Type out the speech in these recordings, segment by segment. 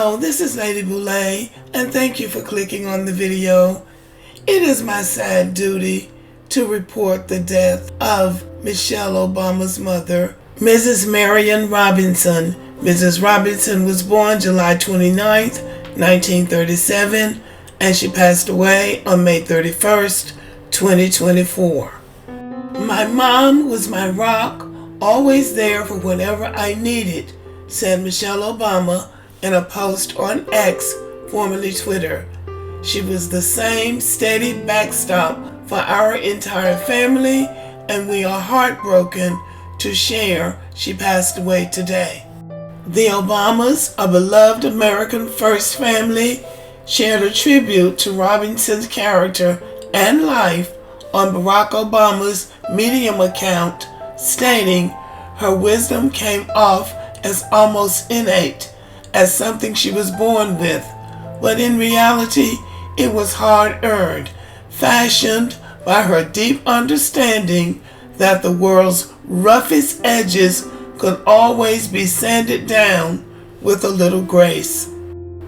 Hello, this is Lady Boulay, and thank you for clicking on the video. It is my sad duty to report the death of Michelle Obama's mother, Mrs. Marion Robinson. Mrs. Robinson was born July 29th, 1937, and she passed away on May 31st, 2024. My mom was my rock, always there for whatever I needed, said Michelle Obama in a post on X, formerly Twitter. She was the same steady backstop for our entire family, and we are heartbroken to share she passed away today. The Obamas, a beloved American first family, shared a tribute to Robinson's character and life on Barack Obama's Medium account, stating her wisdom came off as almost innate, as something she was born with, but in reality it was hard-earned, fashioned by her deep understanding that the world's roughest edges could always be sanded down with a little grace.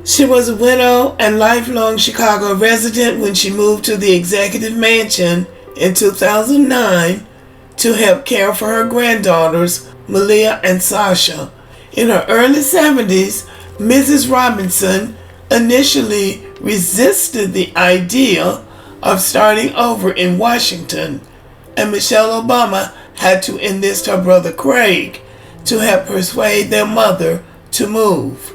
She was a widow and lifelong Chicago resident when she moved to the Executive Mansion in 2009 to help care for her granddaughters, Malia and Sasha. In her early 70s, Mrs. Robinson initially resisted the idea of starting over in Washington, and Michelle Obama had to enlist her brother Craig to help persuade their mother to move.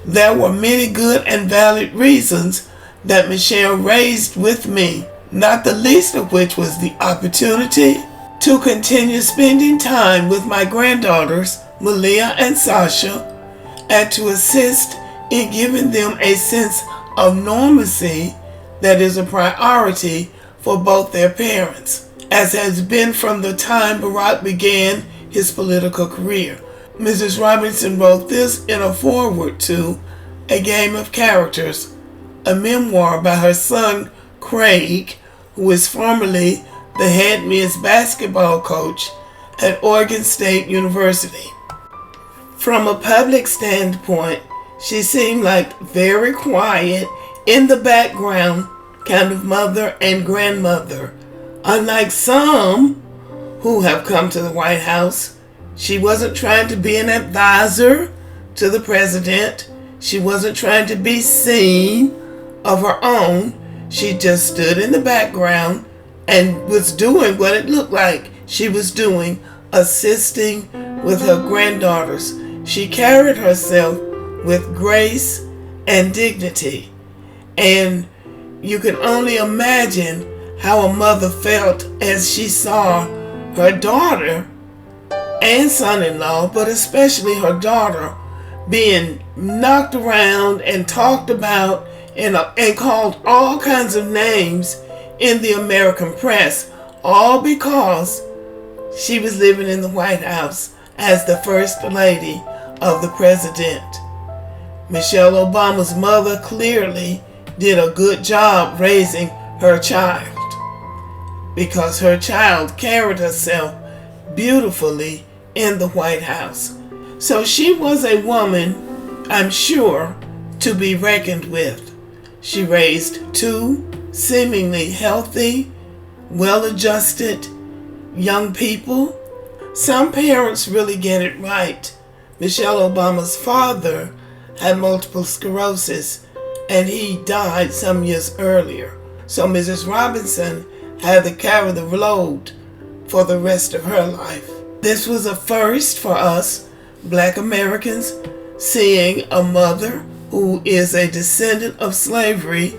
There were many good and valid reasons that Michelle raised with me, not the least of which was the opportunity to continue spending time with my granddaughters, Malia and Sasha, and to assist in giving them a sense of normalcy that is a priority for both their parents, as has been from the time Barack began his political career. Mrs. Robinson wrote this in a foreword to A Game of Characters, a memoir by her son Craig, who is formerly the head men's basketball coach at Oregon State University. From a public standpoint, she seemed like very quiet, in the background kind of mother and grandmother. Unlike some who have come to the White House, she wasn't trying to be an advisor to the president. She wasn't trying to be seen of her own. She just stood in the background and was doing what it looked like she was doing, assisting with her granddaughters. She carried herself with grace and dignity, and you can only imagine how a mother felt as she saw her daughter and son-in-law, but especially her daughter, being knocked around and talked about and called all kinds of names in the American press, all because she was living in the White House as the First Lady of the President. Michelle Obama's mother clearly did a good job raising her child, because her child carried herself beautifully in the White House. So she was a woman, I'm sure, to be reckoned with. She raised two seemingly healthy, well-adjusted young people. Some parents really get it right. Michelle Obama's father had multiple sclerosis, and he died some years earlier. So Mrs. Robinson had to carry the load for the rest of her life. This was a first for us Black Americans, seeing a mother who is a descendant of slavery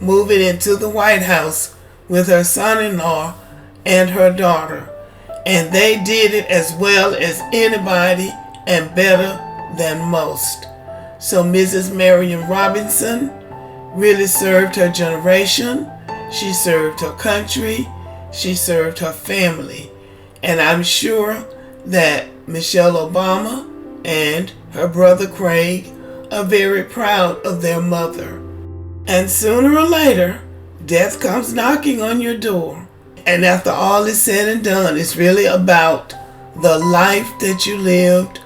moving into the White House with her son-in-law and her daughter. And they did it as well as anybody and better than most. So Mrs. Marion Robinson really served her generation. She served her country. She served her family. And I'm sure that Michelle Obama and her brother Craig are very proud of their mother. And sooner or later, death comes knocking on your door. And after all is said and done, it's really about the life that you lived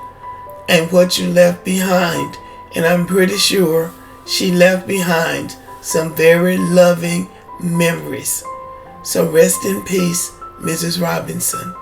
and what you left behind. and I'm pretty sure she left behind some very loving memories. So rest in peace, Mrs. Robinson.